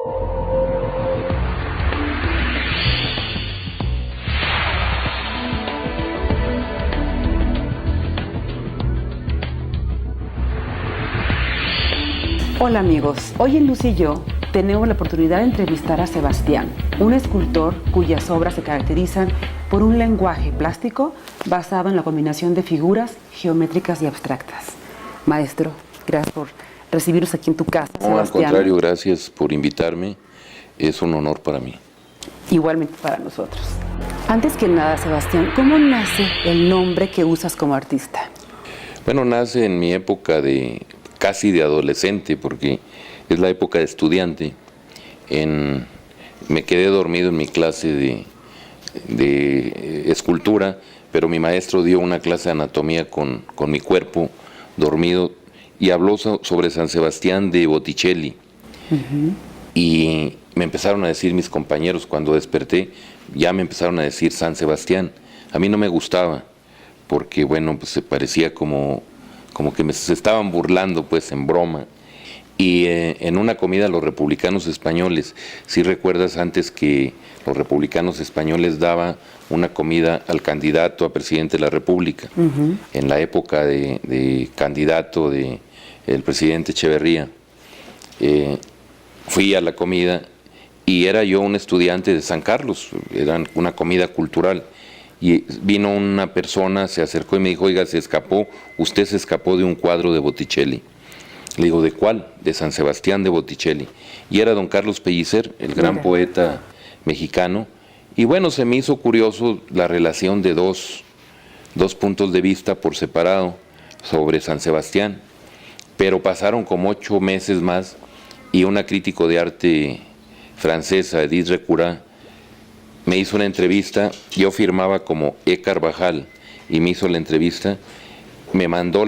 Hola amigos, hoy en Luz y yo tenemos la oportunidad de entrevistar a Sebastián, un escultor cuyas obras se caracterizan por un lenguaje plástico basado en la combinación de figuras geométricas y abstractas. Maestro, gracias por recibirnos aquí en tu casa, No, Sebastián. al contrario, gracias por invitarme, es un honor para mí. Igualmente para nosotros. Antes que nada, Sebastián, ¿cómo nace el nombre que usas como artista? Bueno, nace en mi época casi de adolescente, porque es la época de estudiante. Me quedé dormido en mi clase de escultura, pero mi maestro dio una clase de anatomía con mi cuerpo dormido y habló sobre San Sebastián de Botticelli. Y me empezaron a decir mis compañeros, cuando desperté, ya me empezaron a decir San Sebastián. A mí no me gustaba, porque bueno, pues se parecía como que se estaban burlando, pues, en broma. Y en una comida los republicanos españoles, si recuerdas antes que los republicanos españoles daban una comida al candidato a presidente de la República, en la época de candidato del presidente Echeverría, fui a la comida y era yo un estudiante de San Carlos, era una comida cultural. Y vino una persona, se acercó y me dijo, oiga, usted se escapó de un cuadro de Botticelli. Le digo, ¿de cuál? De San Sebastián de Botticelli. Y era don Carlos Pellicer, el gran poeta mexicano. Y bueno, se me hizo curioso la relación de dos puntos de vista por separado sobre San Sebastián. Pero pasaron como 8 meses más y una crítico de arte francesa, Edith Recura, me hizo una entrevista. Yo firmaba como E. Carvajal y me hizo la entrevista, me mandó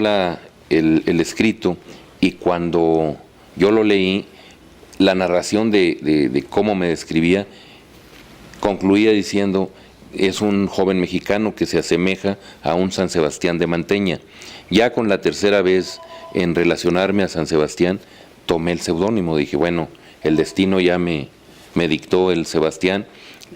el escrito, y cuando yo lo leí, la narración de cómo me describía concluía diciendo, es un joven mexicano que se asemeja a un San Sebastián de Manteña. Ya con la tercera vez en relacionarme a San Sebastián, tomé el seudónimo, dije, bueno, el destino ya me dictó el Sebastián.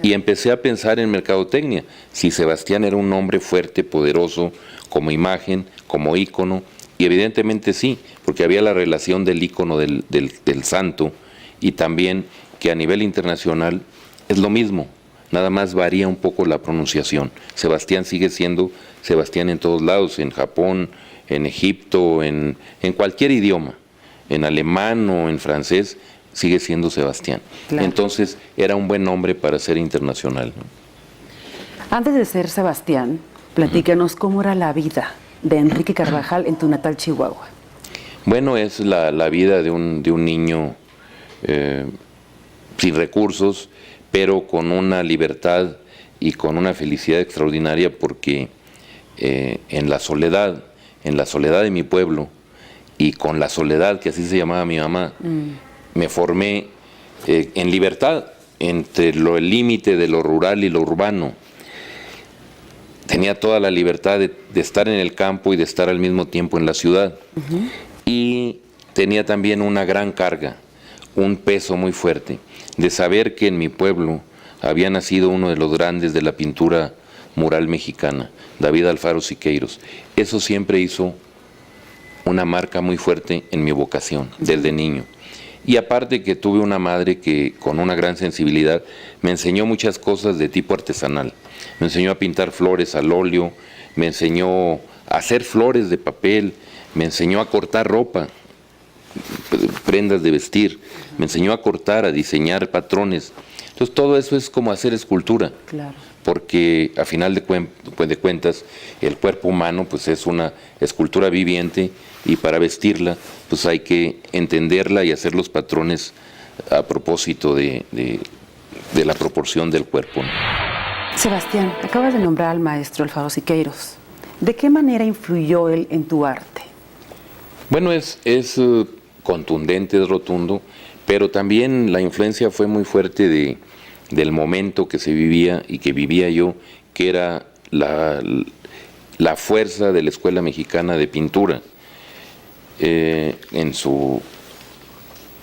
Y empecé a pensar en mercadotecnia, si Sebastián era un hombre fuerte, poderoso, como imagen, como ícono, y evidentemente sí, porque había la relación del ícono del santo, y también que a nivel internacional es lo mismo, nada más varía un poco la pronunciación. Sebastián sigue siendo Sebastián en todos lados, en Japón, en Egipto, en cualquier idioma, en alemán o en francés, sigue siendo Sebastián. Claro. Entonces era un buen nombre para ser internacional, ¿no? Antes de ser Sebastián, platícanos cómo era la vida de Enrique Carvajal en tu natal Chihuahua. Bueno, es la vida de un niño sin recursos, pero con una libertad y con una felicidad extraordinaria, porque en la soledad de mi pueblo, y con la soledad, que así se llamaba mi mamá, me formé en libertad entre el límite de lo rural y lo urbano. Tenía toda la libertad de estar en el campo y de estar al mismo tiempo en la ciudad. Y tenía también una gran carga, un peso muy fuerte, de saber que en mi pueblo había nacido uno de los grandes de la pintura mural mexicana, David Alfaro Siqueiros. Eso siempre hizo una marca muy fuerte en mi vocación, desde niño. Y aparte que tuve una madre que con una gran sensibilidad me enseñó muchas cosas de tipo artesanal. Me enseñó a pintar flores al óleo, me enseñó a hacer flores de papel, me enseñó a cortar ropa, prendas de vestir, me enseñó a cortar, a diseñar patrones. Entonces todo eso es como hacer escultura. Claro. Porque a final de cuentas el cuerpo humano pues es una escultura viviente, y para vestirla pues hay que entenderla y hacer los patrones a propósito de la proporción del cuerpo, ¿no? Sebastián, acabas de nombrar al maestro Alfaro Siqueiros. ¿De qué manera influyó él en tu arte? Bueno, es contundente, es rotundo, pero también la influencia fue muy fuerte del momento que se vivía y que vivía yo, que era la fuerza de la Escuela Mexicana de Pintura en su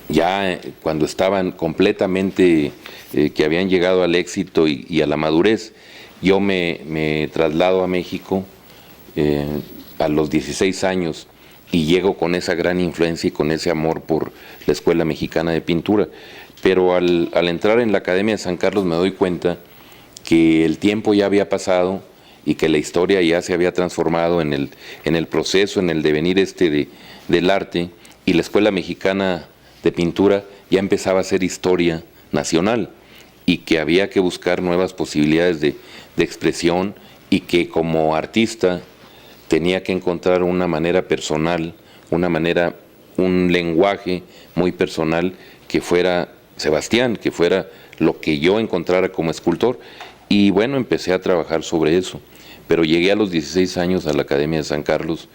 ya cuando estaban completamente, que habían llegado al éxito y a la madurez, yo me traslado a México a los 16 años y llego con esa gran influencia y con ese amor por la Escuela Mexicana de Pintura. Pero al entrar en la Academia de San Carlos me doy cuenta que el tiempo ya había pasado y que la historia ya se había transformado en el proceso, en el devenir del arte, y la Escuela Mexicana de Pintura ya empezaba a ser historia nacional y que había que buscar nuevas posibilidades de expresión y que como artista tenía que encontrar una manera personal, un lenguaje muy personal que fuera Sebastián, que fuera lo que yo encontrara como escultor. Y bueno, empecé a trabajar sobre eso, pero llegué a los 16 años a la Academia de San Carlos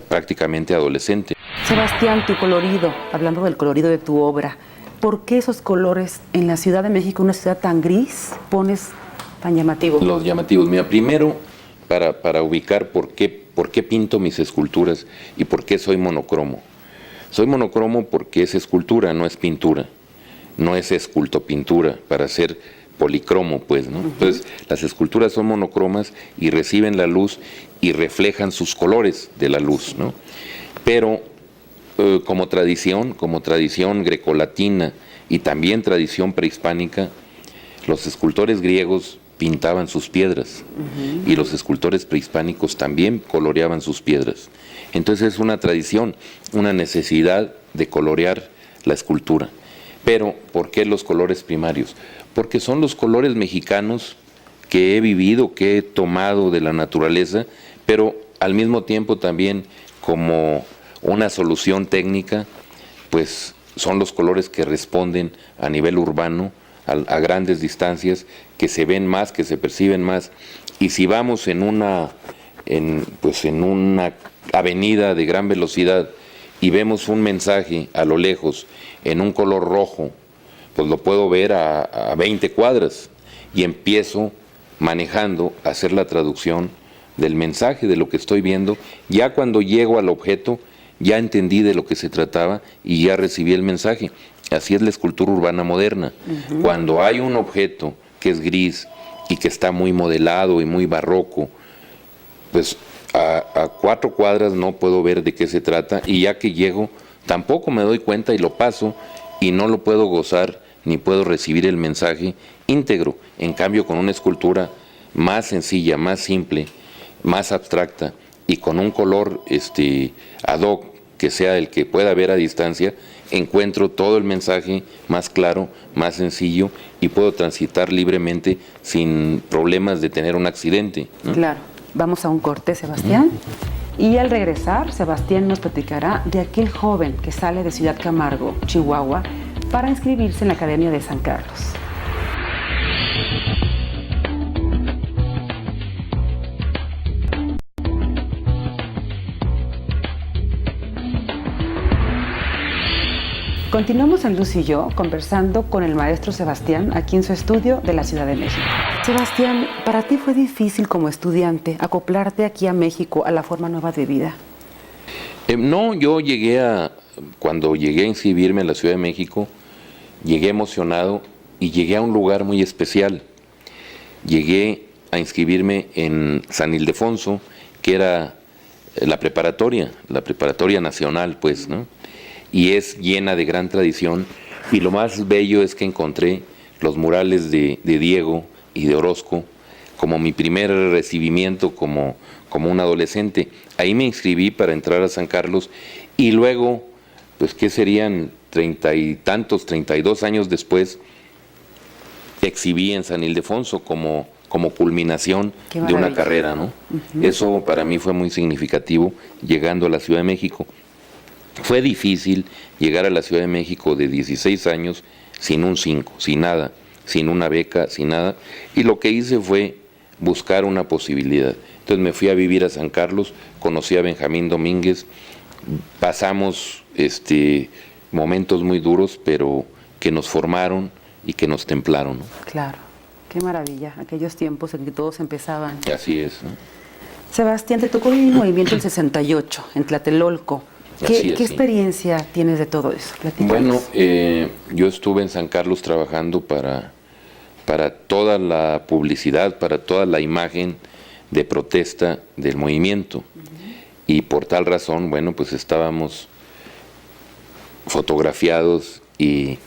prácticamente adolescente. Sebastián, tu colorido, hablando del colorido de tu obra, ¿por qué esos colores en la Ciudad de México, una ciudad tan gris, pones tan llamativos? Los llamativos. Mira, primero, para ubicar por qué pinto mis esculturas y por qué soy monocromo. Soy monocromo porque es escultura, no es pintura. No es escultopintura, para ser policromo, pues, ¿no? Entonces, las esculturas son monocromas y reciben la luz y reflejan sus colores de la luz, ¿no? Pero como tradición grecolatina y también tradición prehispánica, los escultores griegos pintaban sus piedras y los escultores prehispánicos también coloreaban sus piedras. Entonces es una tradición, una necesidad de colorear la escultura. Pero, ¿por qué los colores primarios? Porque son los colores mexicanos que he vivido, que he tomado de la naturaleza, pero al mismo tiempo también como una solución técnica, pues son los colores que responden a nivel urbano, a grandes distancias, que se ven más, que se perciben más. Y si vamos en una avenida de gran velocidad y vemos un mensaje a lo lejos en un color rojo, pues lo puedo ver a 20 cuadras y empiezo manejando a hacer la traducción del mensaje, de lo que estoy viendo. Ya cuando llego al objeto, ya entendí de lo que se trataba y ya recibí el mensaje. Así es la escultura urbana moderna. Cuando hay un objeto que es gris y que está muy modelado y muy barroco, pues a 4 cuadras no puedo ver de qué se trata, y ya que llego tampoco me doy cuenta y lo paso y no lo puedo gozar ni puedo recibir el mensaje íntegro. En cambio, con una escultura más sencilla, más simple, más abstracta y con un color ad hoc que sea el que pueda ver a distancia, encuentro todo el mensaje más claro, más sencillo, y puedo transitar libremente sin problemas de tener un accidente, ¿no? Claro. Vamos a un corte, Sebastián. Y al regresar, Sebastián nos platicará de aquel joven que sale de Ciudad Camargo, Chihuahua, para inscribirse en la Academia de San Carlos. Continuamos en Luz y yo conversando con el maestro Sebastián aquí en su estudio de la Ciudad de México. Sebastián, ¿para ti fue difícil como estudiante acoplarte aquí a México a la forma nueva de vida? No, yo cuando llegué a inscribirme en la Ciudad de México, llegué emocionado y llegué a un lugar muy especial. Llegué a inscribirme en San Ildefonso, que era la preparatoria nacional, pues, ¿no? Y es llena de gran tradición, y lo más bello es que encontré los murales de Diego y de Orozco como mi primer recibimiento como un adolescente. Ahí me inscribí para entrar a San Carlos, y luego, pues ¿qué serían? 32 años después, exhibí en San Ildefonso como culminación de una carrera, ¿no? Eso para mí fue muy significativo llegando a la Ciudad de México. Fue difícil llegar a la Ciudad de México de 16 años sin un 5, sin nada, sin una beca, sin nada. Y lo que hice fue buscar una posibilidad. Entonces me fui a vivir a San Carlos, conocí a Benjamín Domínguez, pasamos momentos muy duros, pero que nos formaron y que nos templaron, ¿no? Claro, qué maravilla, aquellos tiempos en que todos empezaban. Así es, ¿no? Sebastián, te tocó vivir un movimiento del 68 en Tlatelolco. ¿Qué experiencia tienes de todo eso? Platícanos. Bueno, yo estuve en San Carlos trabajando para toda la publicidad, para toda la imagen de protesta del movimiento. Y por tal razón, bueno, pues estábamos fotografiados y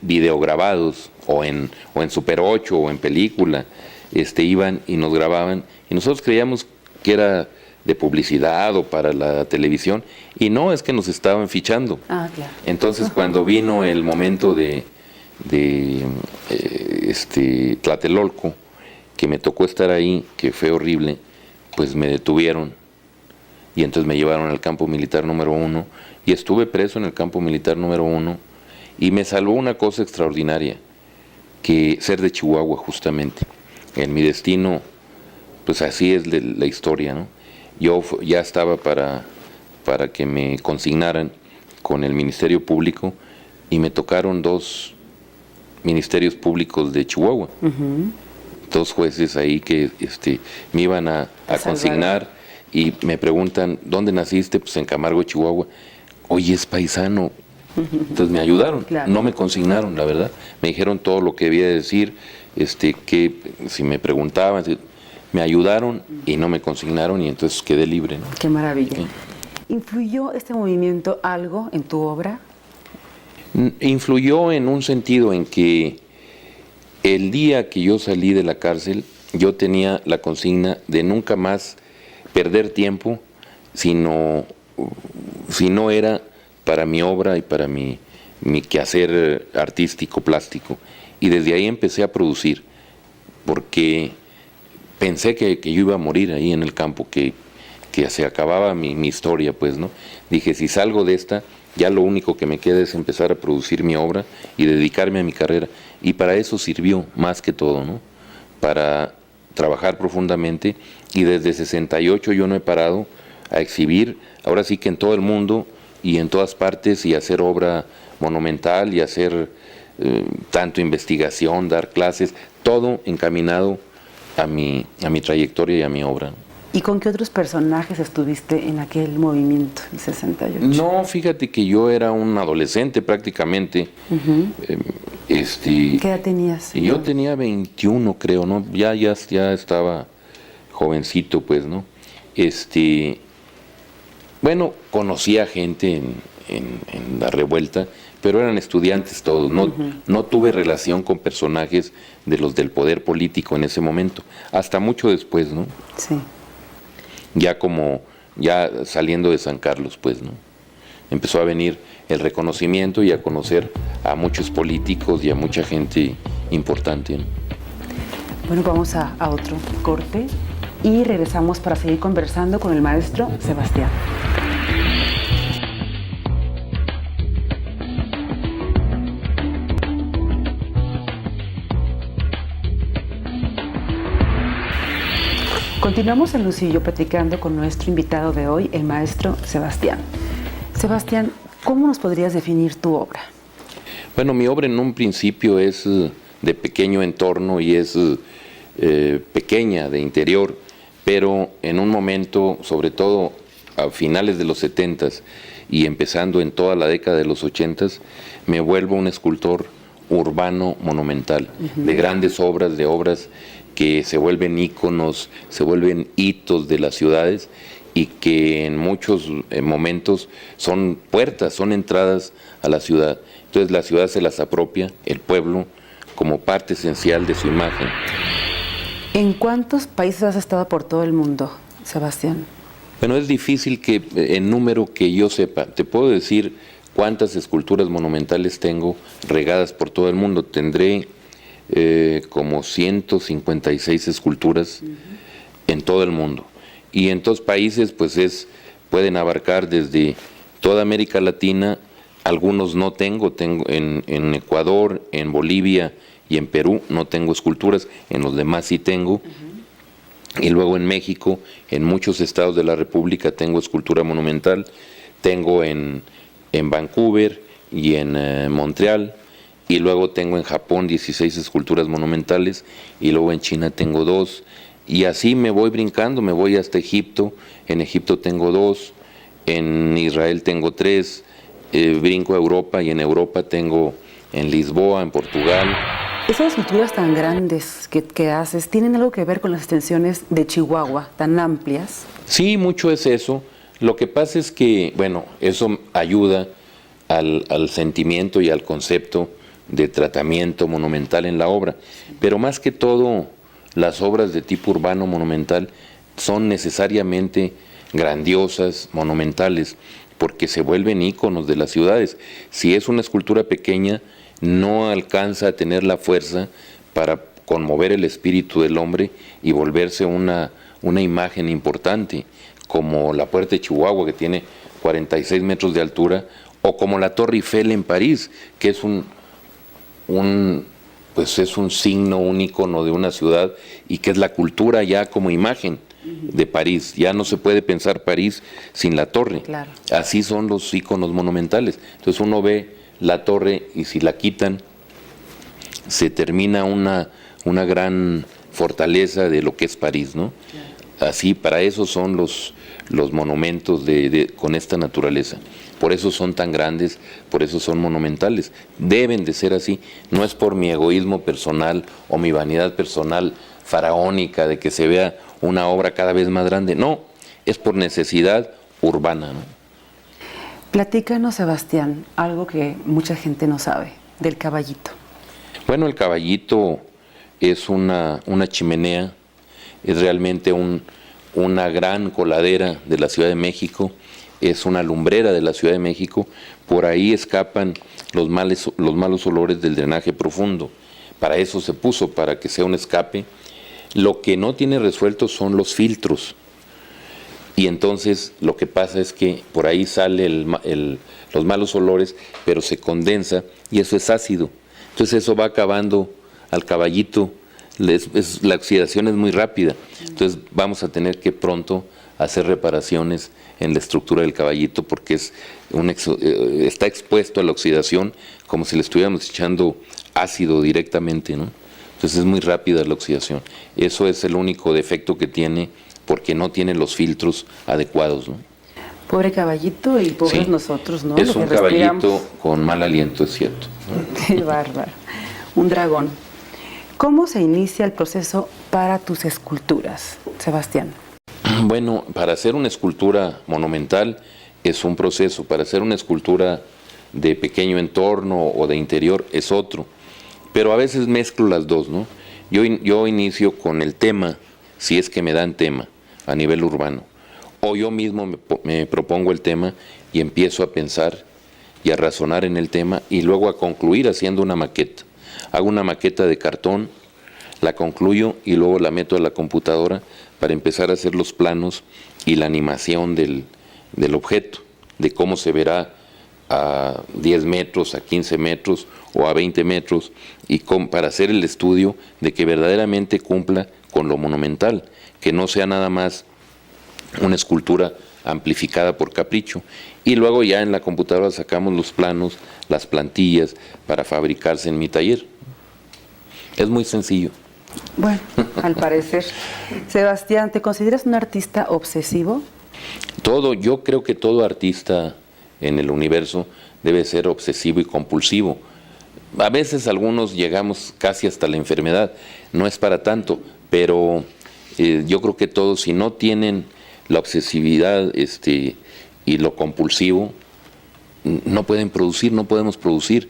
videograbados, o en Super 8 o en película, iban y nos grababan, y nosotros creíamos que era de publicidad o para la televisión, y no, es que nos estaban fichando. Ah, claro. Entonces, cuando vino el momento de Tlatelolco, que me tocó estar ahí, que fue horrible, pues me detuvieron, y entonces me llevaron al campo militar número 1, y estuve preso en el campo militar número 1, y me salvó una cosa extraordinaria, que ser de Chihuahua justamente. En mi destino, pues así es la historia, ¿no? Yo ya estaba para que me consignaran con el Ministerio Público, y me tocaron 2 ministerios públicos de Chihuahua. 2 jueces ahí que me iban a consignar, y me preguntan, ¿dónde naciste? Pues en Camargo, Chihuahua. Oye, es paisano. Entonces me ayudaron, claro. No me consignaron, la verdad. Me dijeron todo lo que debía decir, que si me preguntaban, me ayudaron y no me consignaron, y entonces quedé libre, ¿no? Qué maravilla. Sí. ¿Influyó este movimiento algo en tu obra? Influyó en un sentido en que el día que yo salí de la cárcel, yo tenía la consigna de nunca más perder tiempo, si no era para mi obra y para mi quehacer artístico, plástico. Y desde ahí empecé a producir, porque pensé que yo iba a morir ahí en el campo, que se acababa mi historia, pues, ¿no? Dije, si salgo de esta, ya lo único que me queda es empezar a producir mi obra y dedicarme a mi carrera. Y para eso sirvió, más que todo, ¿no? Para trabajar profundamente, y desde 68 yo no he parado a exhibir, ahora sí que en todo el mundo y en todas partes, y hacer obra monumental, y hacer tanto investigación, dar clases, todo encaminado a mi trayectoria y a mi obra. ¿Y con qué otros personajes estuviste en aquel movimiento del 68? No, fíjate que yo era un adolescente prácticamente. ¿Qué edad tenías? Yo tenía 21, creo, ¿no? Ya estaba jovencito, pues, ¿no? Bueno, conocía gente en la revuelta, pero eran estudiantes todos. No tuve relación con personajes de los del poder político en ese momento, hasta mucho después, ¿no? Sí. Ya saliendo de San Carlos, pues, ¿no? Empezó a venir el reconocimiento y a conocer a muchos políticos y a mucha gente importante, ¿no? Bueno, vamos a otro corte y regresamos para seguir conversando con el maestro Sebastián. Continuamos en Lucillo platicando con nuestro invitado de hoy, el maestro Sebastián. Sebastián, ¿cómo nos podrías definir tu obra? Bueno, mi obra en un principio es de pequeño entorno y es pequeña de interior, pero en un momento, sobre todo a finales de los 70s y empezando en toda la década de los 80s, me vuelvo un escultor urbano monumental, de grandes obras, de obras que se vuelven íconos, se vuelven hitos de las ciudades, y que en muchos momentos son puertas, son entradas a la ciudad. Entonces la ciudad se las apropia, el pueblo, como parte esencial de su imagen. ¿En cuántos países has estado por todo el mundo, Sebastián? Bueno, es difícil que en número que yo sepa. Te puedo decir cuántas esculturas monumentales tengo regadas por todo el mundo. Tendré como 156 esculturas en todo el mundo. Y en todos países, pues pueden abarcar desde toda América Latina. Algunos no tengo en Ecuador, en Bolivia y en Perú no tengo esculturas, en los demás sí tengo. Y luego en México, en muchos estados de la República tengo escultura monumental. Tengo en Vancouver y en Montreal. Y luego tengo en Japón 16 esculturas monumentales, y luego en China tengo 2, y así me voy brincando, me voy hasta Egipto. En Egipto tengo 2, en Israel tengo 3, brinco a Europa y en Europa tengo en Lisboa, en Portugal. Esas esculturas tan grandes que haces, ¿tienen algo que ver con las extensiones de Chihuahua, tan amplias? Sí, mucho es eso. Lo que pasa es que, bueno, eso ayuda al sentimiento y al concepto de tratamiento monumental en la obra. Pero más que todo, las obras de tipo urbano monumental son necesariamente grandiosas, monumentales, porque se vuelven íconos de las ciudades. Si es una escultura pequeña, no alcanza a tener la fuerza para conmover el espíritu del hombre y volverse una imagen importante, como la Puerta de Chihuahua, que tiene 46 metros de altura, o como la Torre Eiffel en París, que es pues es un signo, un ícono de una ciudad y que es la cultura ya como imagen de París. Ya no se puede pensar París sin la torre. Claro. Así son los íconos monumentales. Entonces uno ve la torre y si la quitan, se termina una gran fortaleza de lo que es París, ¿no? Claro. Así, para eso son los monumentos con esta naturaleza. Por eso son tan grandes, por eso son monumentales. Deben de ser así. No es por mi egoísmo personal o mi vanidad personal faraónica de que se vea una obra cada vez más grande. No, es por necesidad urbana, ¿no? Platícanos, Sebastián, algo que mucha gente no sabe, del caballito. Bueno, el caballito es una chimenea, es realmente una gran coladera de la Ciudad de México, es una lumbrera de la Ciudad de México, por ahí escapan los malos olores del drenaje profundo. Para eso se puso, para que sea un escape. Lo que no tiene resuelto son los filtros. Y entonces lo que pasa es que por ahí sale los malos olores, pero se condensa y eso es ácido. Entonces eso va acabando al caballito, la oxidación es muy rápida. Entonces vamos a tener que pronto hacer reparaciones en la estructura del caballito porque está expuesto a la oxidación como si le estuviéramos echando ácido directamente, ¿no? Entonces es muy rápida la oxidación. Eso es el único defecto que tiene porque no tiene los filtros adecuados, ¿no? Pobre caballito y pobres Sí, nosotros, ¿no? Es Lo un que caballito respiramos. con mal aliento, es cierto, ¿no? Qué bárbaro. Un dragón. ¿Cómo se inicia el proceso para tus esculturas, Sebastián? Bueno, para hacer una escultura monumental es un proceso, para hacer una escultura de pequeño entorno o de interior es otro, pero a veces mezclo las dos, ¿no? Yo inicio con el tema, si es que me dan tema a nivel urbano, o yo mismo me propongo el tema y empiezo a pensar y a razonar en el tema y luego a concluir haciendo una maqueta. Hago una maqueta de cartón, la concluyo y luego la meto a la computadora para empezar a hacer los planos y la animación del objeto, de cómo se verá a 10 metros, a 15 metros o a 20 metros, y para hacer el estudio de que verdaderamente cumpla con lo monumental, que no sea nada más una escultura amplificada por capricho. Y luego ya en la computadora sacamos los planos, las plantillas para fabricarse en mi taller. Es muy sencillo. Bueno, al parecer. Sebastián, ¿te consideras un artista obsesivo? Yo creo que todo artista en el universo debe ser obsesivo y compulsivo. A veces algunos llegamos casi hasta la enfermedad, no es para tanto, pero yo creo que todos, si no tienen la obsesividad y lo compulsivo, no pueden producir, no podemos producir.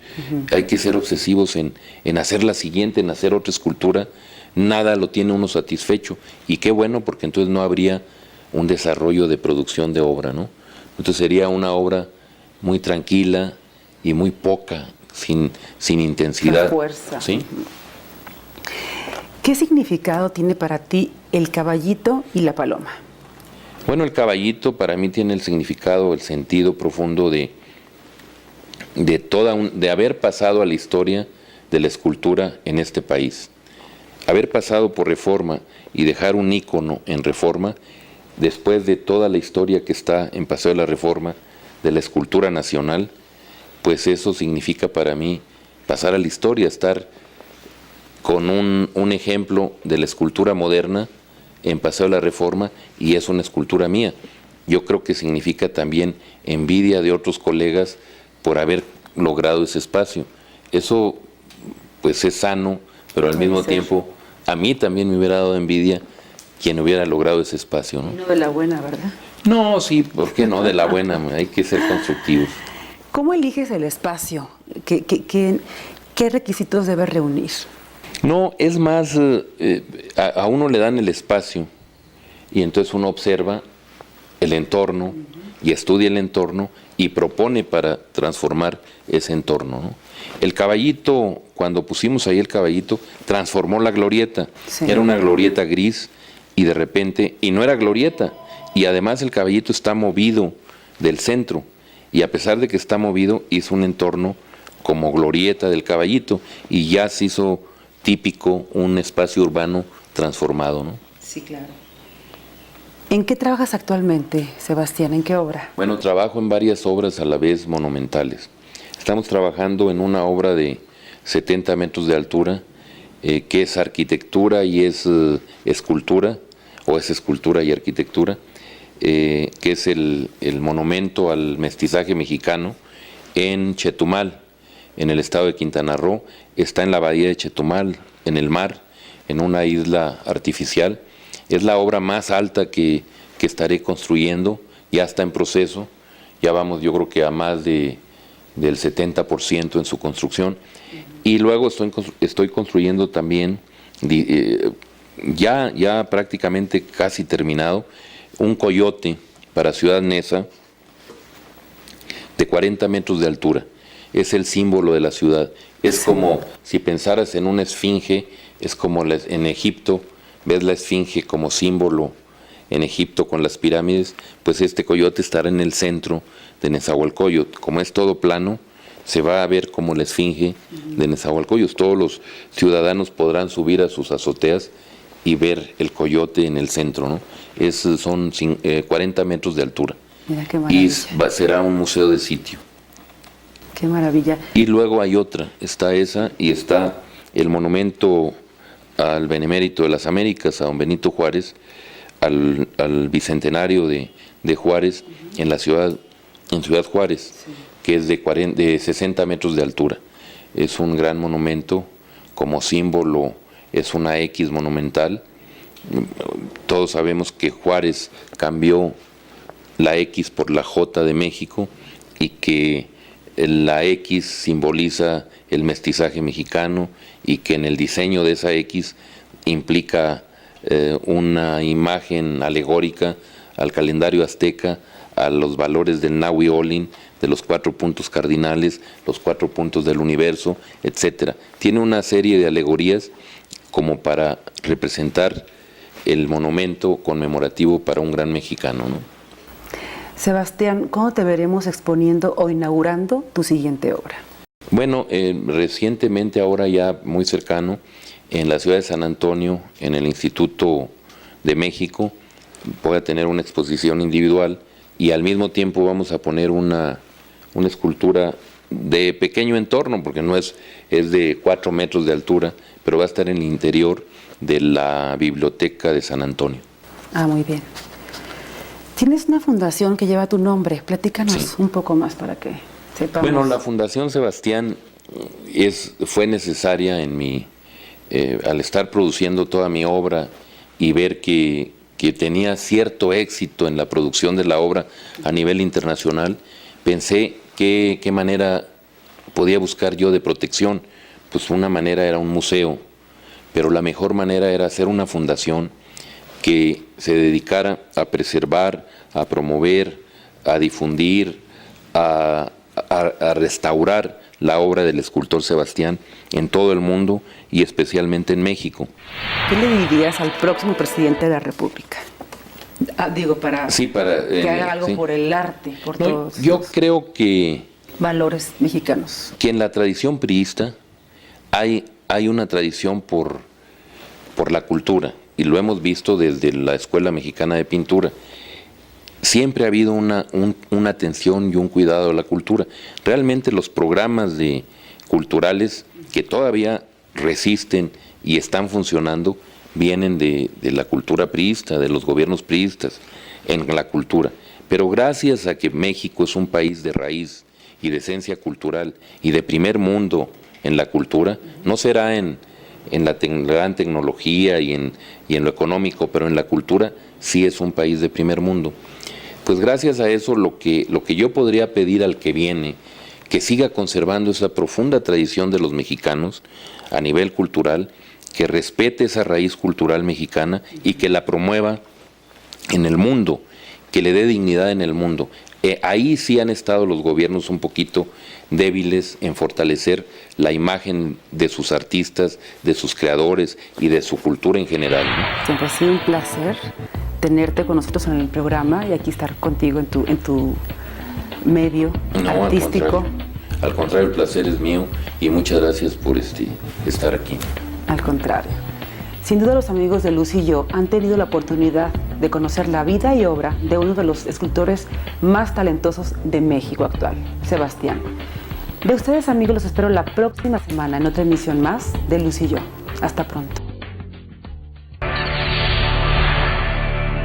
Hay que ser obsesivos en hacer la siguiente, en hacer otra escultura. Nada lo tiene uno satisfecho. Y qué bueno, porque entonces no habría un desarrollo de producción de obra, ¿no? Entonces sería una obra muy tranquila y muy poca, sin intensidad. La fuerza. ¿Sí? ¿Qué significado tiene para ti el caballito y la paloma? Bueno, el caballito para mí tiene el significado, el sentido profundo de haber pasado a la historia de la escultura en este país. Haber pasado por Reforma y dejar un ícono en Reforma, después de toda la historia que está en Paseo de la Reforma, de la escultura nacional, pues eso significa para mí pasar a la historia, estar con un ejemplo de la escultura moderna en Paseo de la Reforma, y es una escultura mía. yo creo que significa también envidia de otros colegas por haber logrado ese espacio. Eso pues es sano, pero al mismo tiempo a mí también me hubiera dado envidia quien hubiera logrado ese espacio, ¿no? No de la buena, ¿verdad? No, sí, ¿por qué no? De la buena, hay que ser constructivos. ¿Cómo eliges el espacio? ¿Qué requisitos debe reunir? No, es más, a uno le dan el espacio y entonces uno observa el entorno y estudia el entorno y propone para transformar ese entorno, ¿no? El Caballito, cuando pusimos ahí el Caballito, transformó la glorieta. Sí. Era una glorieta gris y de repente, y no era glorieta, y además el Caballito está movido del centro, y a pesar de que está movido, hizo un entorno como glorieta del Caballito, y ya se hizo típico un espacio urbano transformado, ¿no? Sí, claro. ¿En qué trabajas actualmente, Sebastián? ¿En qué obra? Bueno, trabajo en varias obras a la vez monumentales. Estamos trabajando en una obra de 70 metros de altura, que es arquitectura y es escultura, o es escultura y arquitectura, que es el monumento al mestizaje mexicano en Chetumal, en el estado de Quintana Roo. Está en la bahía de Chetumal, en el mar, en una isla artificial. Es la obra más alta que estaré construyendo, ya está en proceso, ya vamos yo creo que a más del 70% en su construcción. Y luego estoy construyendo también, ya prácticamente casi terminado, un coyote para Ciudad Neza de 40 metros de altura. Es el símbolo de la ciudad. Es como si pensaras en una esfinge, es como en Egipto, ves la esfinge como símbolo en Egipto con las pirámides, pues este coyote estará en el centro de Nezahualcóyotl. Como es todo plano, se va a ver como la esfinge de Nezahualcóyotl. Todos los ciudadanos podrán subir a sus azoteas y ver el coyote en el centro, ¿no? Son 40 metros de altura. Mira qué maravilla. Y será un museo de sitio. Qué maravilla. Y luego hay otra, está esa y está el monumento al Benemérito de las Américas, a don Benito Juárez, al bicentenario de Juárez en Ciudad Juárez, sí, que es de 60 metros de altura. Es un gran monumento, como símbolo es una X monumental. Todos sabemos que Juárez cambió la X por la J de México y que la X simboliza el mestizaje mexicano y que en el diseño de esa X implica una imagen alegórica al calendario azteca, a los valores del Nahui Olin, de los 4 puntos cardinales, los 4 puntos del universo, etc. Tiene una serie de alegorías como para representar el monumento conmemorativo para un gran mexicano, ¿no? Sebastián, ¿cuándo te veremos exponiendo o inaugurando tu siguiente obra? Bueno, recientemente, ahora ya muy cercano, en la ciudad de San Antonio, en el Instituto de México, voy a tener una exposición individual y al mismo tiempo vamos a poner una escultura de pequeño entorno, porque no es de 4 metros de altura, pero va a estar en el interior de la biblioteca de San Antonio. Ah, muy bien. Tienes una fundación que lleva tu nombre, platícanos un poco más para que sepamos. Bueno, la Fundación Sebastián fue necesaria en mi, al estar produciendo toda mi obra y ver que tenía cierto éxito en la producción de la obra a nivel internacional, pensé qué manera podía buscar yo de protección. Pues una manera era un museo, pero la mejor manera era hacer una fundación que se dedicara a preservar, a promover, a difundir, a restaurar la obra del escultor Sebastián en todo el mundo y especialmente en México. ¿Qué le dirías al próximo presidente de la República? Para que haga algo por el arte, por todos. Yo creo que valores mexicanos. Que en la tradición priista hay una tradición por la cultura, y lo hemos visto desde la Escuela Mexicana de Pintura. Siempre ha habido una atención y un cuidado a la cultura. Realmente los programas culturales que todavía resisten y están funcionando vienen de la cultura priista, de los gobiernos priistas en la cultura. Pero gracias a que México es un país de raíz y de esencia cultural y de primer mundo en la cultura, no será en la gran tecnología y en lo económico, pero en la cultura sí es un país de primer mundo. Pues gracias a eso lo que yo podría pedir al que viene, que siga conservando esa profunda tradición de los mexicanos a nivel cultural, que respete esa raíz cultural mexicana y que la promueva en el mundo, que le dé dignidad en el mundo. Ahí sí han estado los gobiernos un poquito débiles en fortalecer la imagen de sus artistas, de sus creadores y de su cultura en general, ¿no? Siempre ha sido un placer tenerte con nosotros en el programa y aquí estar contigo en tu medio artístico. Al contrario, el placer es mío y muchas gracias por estar aquí. Al contrario. Sin duda los amigos de Luz y yo han tenido la oportunidad de conocer la vida y obra de uno de los escultores más talentosos de México actual, Sebastián. De ustedes, amigos, los espero la próxima semana en otra emisión más de Luz y yo. Hasta pronto.